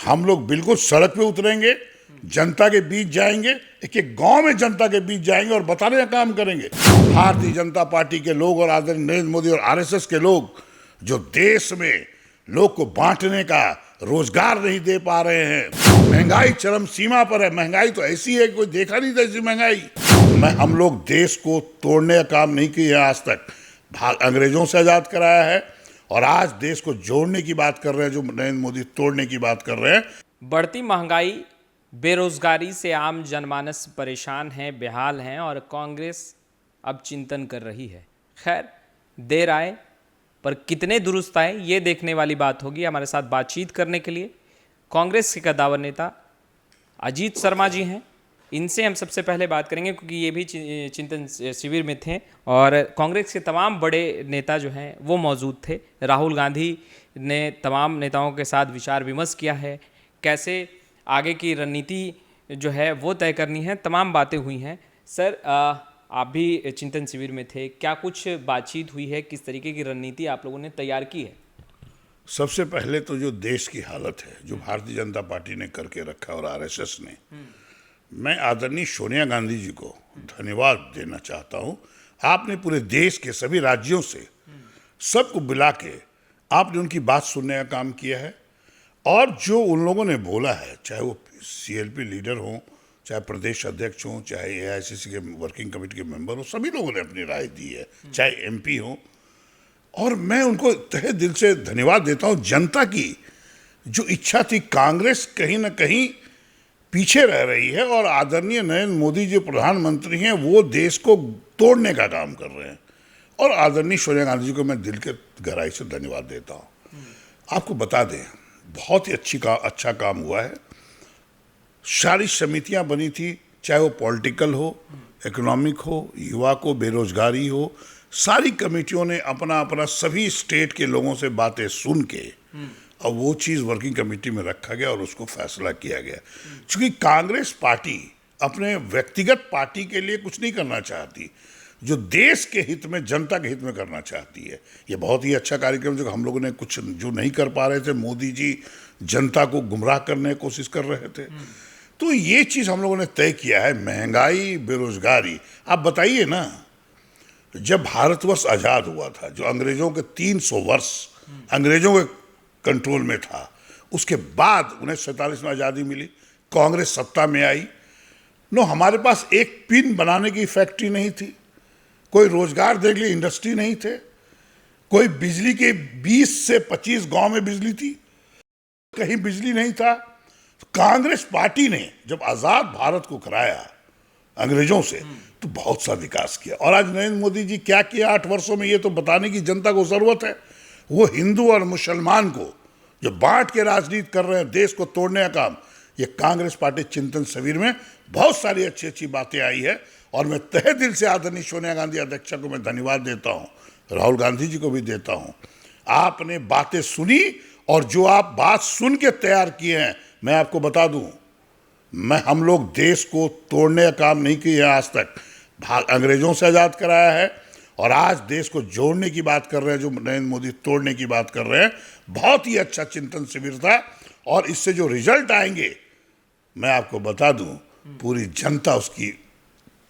हम लोग बिल्कुल सड़क पे उतरेंगे, जनता के बीच जाएंगे, एक एक गांव में जनता के बीच जाएंगे और बताने का काम करेंगे। भारतीय जनता पार्टी के लोग और आदरणीय नरेंद्र मोदी और आरएसएस के लोग जो देश में लोग को बांटने का रोजगार नहीं दे पा रहे हैं, महंगाई चरम सीमा पर है। महंगाई तो ऐसी है कि कोई देखा नहीं था ऐसी महंगाई। हम लोग देश को तोड़ने का काम नहीं किया आज तक। अंग्रेजों से आजाद कराया है और आज देश को जोड़ने की बात कर रहे हैं, जो नरेंद्र मोदी तोड़ने की बात कर रहे हैं। बढ़ती महंगाई, बेरोजगारी से आम जनमानस परेशान है, बेहाल हैं और कांग्रेस अब चिंतन कर रही है। खैर, देर आए पर कितने दुरुस्त आए ये देखने वाली बात होगी। हमारे साथ बातचीत करने के लिए कांग्रेस के कद्दावर नेता अजीत शर्मा जी हैं। इनसे हम सबसे पहले बात करेंगे क्योंकि ये भी चिंतन शिविर में थे और कांग्रेस के तमाम बड़े नेता जो हैं वो मौजूद थे। राहुल गांधी ने तमाम नेताओं के साथ विचार विमर्श किया है, कैसे आगे की रणनीति जो है वो तय करनी है, तमाम बातें हुई हैं। सर, आप भी चिंतन शिविर में थे, क्या कुछ बातचीत हुई है, किस तरीके की रणनीति आप लोगों ने तैयार की है? सबसे पहले तो जो देश की हालत है, जो भारतीय जनता पार्टी ने करके रखा और आरएसएस ने, मैं आदरणीय सोनिया गांधी जी को धन्यवाद देना चाहता हूं। आपने पूरे देश के सभी राज्यों से सबको बुला के आपने उनकी बात सुनने का काम किया है और जो उन लोगों ने बोला है, चाहे वो सीएलपी लीडर हों, चाहे प्रदेश अध्यक्ष हों, चाहे एआईसीसी के वर्किंग कमेटी के मेंबर हों, सभी लोगों ने अपनी राय दी है, चाहे एमपी हों। और मैं उनको तहे दिल से धन्यवाद देता हूं। जनता की जो इच्छा थी, कांग्रेस कहीं ना कहीं पीछे रह रही है और आदरणीय नरेंद्र मोदी जो प्रधानमंत्री हैं वो देश को तोड़ने का काम कर रहे हैं और आदरणीय सोनिया गांधी जी को मैं दिल के गहराई से धन्यवाद देता हूं। आपको बता दें, बहुत ही अच्छा काम हुआ है। सारी समितियां बनी थी, चाहे वो पॉलिटिकल हो, इकोनॉमिक हो, युवा को बेरोजगारी हो, सारी कमेटियों ने अपना अपना सभी स्टेट के लोगों से बातें सुन के और वो चीज़ वर्किंग कमेटी में रखा गया और उसको फैसला किया गया। क्योंकि कांग्रेस पार्टी अपने व्यक्तिगत पार्टी के लिए कुछ नहीं करना चाहती, जो देश के हित में, जनता के हित में करना चाहती है। ये बहुत ही अच्छा कार्यक्रम जो हम लोगों ने कुछ जो नहीं कर पा रहे थे, मोदी जी जनता को गुमराह करने की कोशिश कर रहे थे, तो ये चीज़ हम लोगों ने तय किया है। महंगाई, बेरोजगारी, आप बताइए ना, जब भारतवर्ष आज़ाद हुआ था, जो अंग्रेजों के 300 वर्ष अंग्रेजों के कंट्रोल में था, उसके बाद 1947 में आज़ादी मिली, कांग्रेस सत्ता में आई। हमारे पास एक पिन बनाने की फैक्ट्री नहीं थी, कोई रोजगार देने के लिए इंडस्ट्री नहीं थे, कोई बिजली के 20 से 25 गांव में बिजली थी, कहीं बिजली नहीं था। कांग्रेस पार्टी ने जब आज़ाद भारत को कराया अंग्रेजों से, तो बहुत सा विकास किया। और आज नरेंद्र मोदी जी क्या किया 8 वर्षों में, ये तो बताने की जनता को जरूरत है। वो हिंदू और मुसलमान को जो बांट के राजनीति कर रहे हैं, देश को तोड़ने का काम, ये कांग्रेस पार्टी चिंतन शिविर में बहुत सारी अच्छी अच्छी बातें आई है और मैं तहे दिल से आदरणीय सोनिया गांधी अध्यक्षा को मैं धन्यवाद देता हूँ, राहुल गांधी जी को भी देता हूँ। आपने बातें सुनी और जो आप बात सुन के तैयार किए हैं, मैं आपको बता दूं, हम लोग देश को तोड़ने का काम नहीं किया आज तक। अंग्रेजों से आजाद कराया है और आज देश को जोड़ने की बात कर रहे हैं, जो नरेंद्र मोदी तोड़ने की बात कर रहे हैं। बहुत ही अच्छा चिंतन शिविर था और इससे जो रिजल्ट आएंगे, मैं आपको बता दूं, पूरी जनता उसकी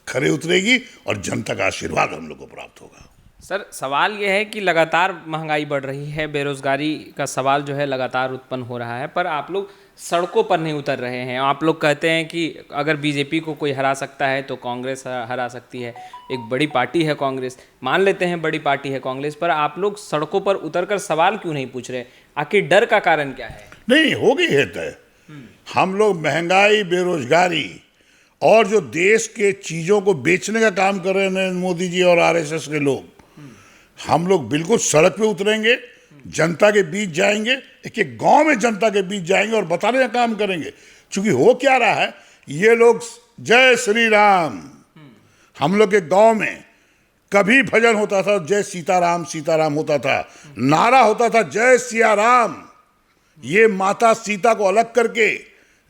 खरे उतरेगी और जनता का आशीर्वाद हम लोग को प्राप्त होगा। सर, सवाल यह है कि लगातार महंगाई बढ़ रही है, बेरोजगारी का सवाल जो है लगातार उत्पन्न हो रहा है, पर आप लोग सड़कों पर नहीं उतर रहे हैं। आप लोग कहते हैं कि अगर बीजेपी को कोई हरा सकता है तो कांग्रेस हरा सकती है। एक बड़ी पार्टी है कांग्रेस, मान लेते हैं बड़ी पार्टी है कांग्रेस, पर आप लोग सड़कों पर उतरकर सवाल क्यों नहीं पूछ रहे? आखिर डर का कारण क्या है? नहीं, हो गई है तय। हम लोग महंगाई, बेरोजगारी और जो देश के चीज़ों को बेचने का काम कर रहे हैं नरेंद्र मोदी जी और आरएसएस के लोग, हम लोग बिल्कुल सड़क पे उतरेंगे, जनता के बीच जाएंगे, एक एक गांव में जनता के बीच जाएंगे और बताने का काम करेंगे। क्योंकि हो क्या रहा है, ये लोग जय श्री राम, हम लोग के गांव में कभी भजन होता था जय सीताराम सीताराम होता था, नारा होता था जय सिया राम। ये माता सीता को अलग करके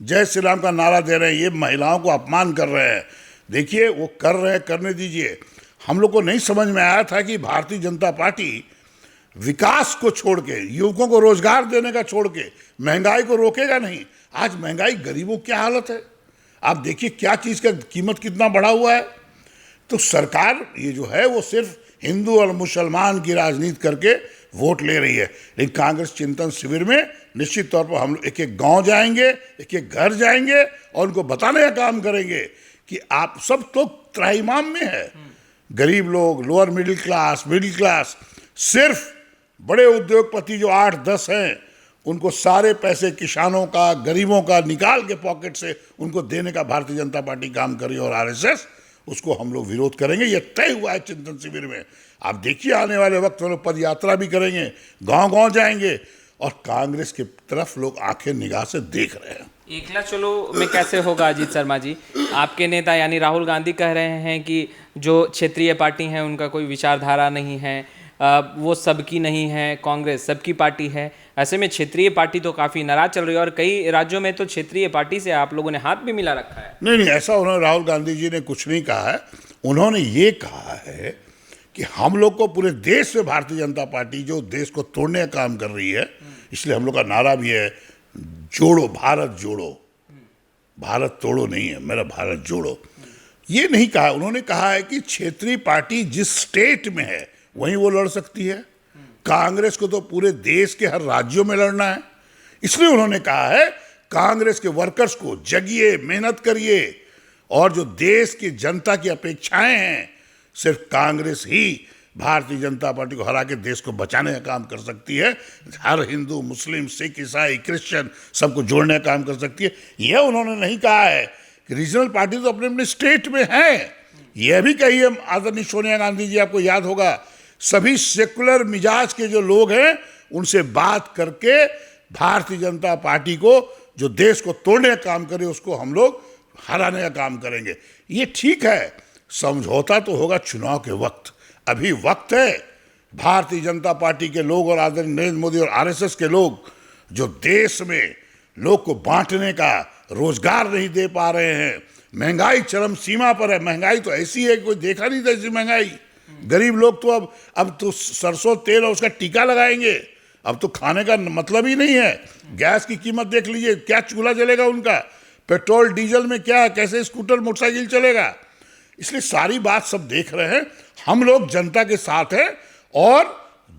जय श्री राम का नारा दे रहे हैं, ये महिलाओं को अपमान कर रहे हैं। देखिए, वो कर रहे हैं, करने दीजिए। हम लोग को नहीं समझ में आया था कि भारतीय जनता पार्टी विकास को छोड़ के, युवकों को रोजगार देने का छोड़ के महंगाई को रोकेगा नहीं। आज महंगाई, गरीबों की क्या हालत है, आप देखिए क्या चीज का कीमत कितना बढ़ा हुआ है। तो सरकार ये जो है वो सिर्फ हिंदू और मुसलमान की राजनीति करके वोट ले रही है। लेकिन कांग्रेस चिंतन शिविर में निश्चित तौर पर हम लोग एक एक गांव जाएंगे, एक एक घर जाएंगे और उनको बताने का काम करेंगे कि आप सब तो त्राहिमाम में है, गरीब लोग, लोअर मिडिल क्लास, सिर्फ बड़े उद्योगपति जो 8-10 हैं उनको सारे पैसे किसानों का, गरीबों का निकाल के पॉकेट से उनको देने का भारतीय जनता पार्टी काम कर रही है। और आरएसएस, उसको हम लोग विरोध करेंगे, ये तय हुआ है चिंतन शिविर में। आप देखिए आने वाले वक्त में लोग पद यात्रा भी करेंगे, गांव-गांव जाएंगे और कांग्रेस की तरफ लोग आंखें निगाह से देख रहे हैं। एकला चलो में कैसे होगा अजीत शर्मा जी? आपके नेता यानी राहुल गांधी कह रहे हैं कि जो क्षेत्रीय पार्टी हैं उनका कोई विचारधारा नहीं है, वो सबकी नहीं है, कांग्रेस सबकी पार्टी है। ऐसे में क्षेत्रीय पार्टी तो काफ़ी नाराज चल रही है और कई राज्यों में तो क्षेत्रीय पार्टी से आप लोगों ने हाथ भी मिला रखा है। नहीं, ऐसा उन्होंने, राहुल गांधी जी ने कुछ नहीं कहा है। उन्होंने ये कहा है कि हम लोग को पूरे देश में भारतीय जनता पार्टी जो देश को तोड़ने का काम कर रही है, इसलिए हम लोग का नारा भी है, जोड़ो भारत जोड़ो, भारत तोड़ो नहीं है, मेरा भारत जोड़ो। ये नहीं कहा, उन्होंने कहा है कि क्षेत्रीय पार्टी जिस स्टेट में है वहीं वो लड़ सकती है, कांग्रेस को तो पूरे देश के हर राज्यों में लड़ना है। इसलिए उन्होंने कहा है कांग्रेस के वर्कर्स को जगिए, मेहनत करिए, और जो देश की जनता की अपेक्षाएं हैं, सिर्फ कांग्रेस ही भारतीय जनता पार्टी को हरा के देश को बचाने का काम कर सकती है। हर हिंदू, मुस्लिम, सिख, ईसाई, क्रिश्चियन सबको जोड़ने का काम कर सकती है। यह उन्होंने नहीं कहा है कि रीजनल पार्टी तो अपने अपने स्टेट में है। यह भी कही है आदरणीय सोनिया गांधी जी, आपको याद होगा, सभी सेकुलर मिजाज के जो लोग हैं उनसे बात करके भारतीय जनता पार्टी को, जो देश को तोड़ने का काम करे, उसको हम लोग हराने का काम करेंगे। ये ठीक है, समझौता तो होगा चुनाव के वक्त। अभी वक्त है भारतीय जनता पार्टी के लोग और आदरणीय नरेंद्र मोदी और आरएसएस के लोग जो देश में लोग को बांटने का, रोजगार नहीं दे पा रहे हैं, महंगाई चरम सीमा पर है। महंगाई तो ऐसी है कि कोई देखा नहीं था ऐसी महंगाई। गरीब लोग तो अब तो सरसों तेल और उसका टीका लगाएंगे, अब तो खाने का मतलब ही नहीं है। गैस की कीमत देख लीजिए, क्या चूल्हा जलेगा उनका, पेट्रोल डीजल में क्या, कैसे स्कूटर मोटरसाइकिल चलेगा। इसलिए सारी बात सब देख रहे हैं, हम लोग जनता के साथ हैं और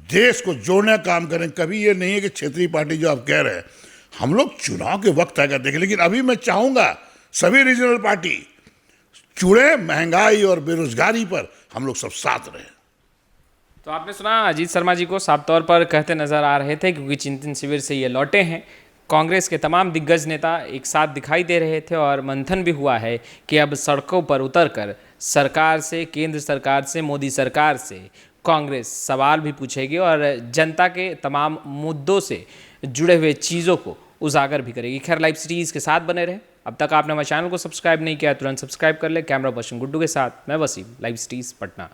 देश को जोड़ने का काम करें। कभी ये नहीं है कि क्षेत्रीय पार्टी जो आप कह रहे हैं, हम लोग चुनाव के वक्त आकर देखें। लेकिन अभी मैं चाहूंगा सभी रीजनल पार्टी जुड़े, महंगाई और बेरोजगारी पर हम लोग सब साथ रहे। तो आपने सुना अजीत शर्मा जी को साफ तौर पर कहते नजर आ रहे थे, क्योंकि चिंतन शिविर से ये लौटे हैं। कांग्रेस के तमाम दिग्गज नेता एक साथ दिखाई दे रहे थे और मंथन भी हुआ है कि अब सड़कों पर उतरकर सरकार से, केंद्र सरकार से, मोदी सरकार से कांग्रेस सवाल भी पूछेगी और जनता के तमाम मुद्दों से जुड़े हुए चीज़ों को उजागर भी करेगी। खैर, लाइव सिटीज़ के साथ बने रहे। अब तक आपने हमारे चैनल को सब्सक्राइब नहीं किया, तुरंत सब्सक्राइब कर ले। कैमरा पर्सन गुड्डू के साथ मैं वसीम, लाइव सिटीज़ पटना।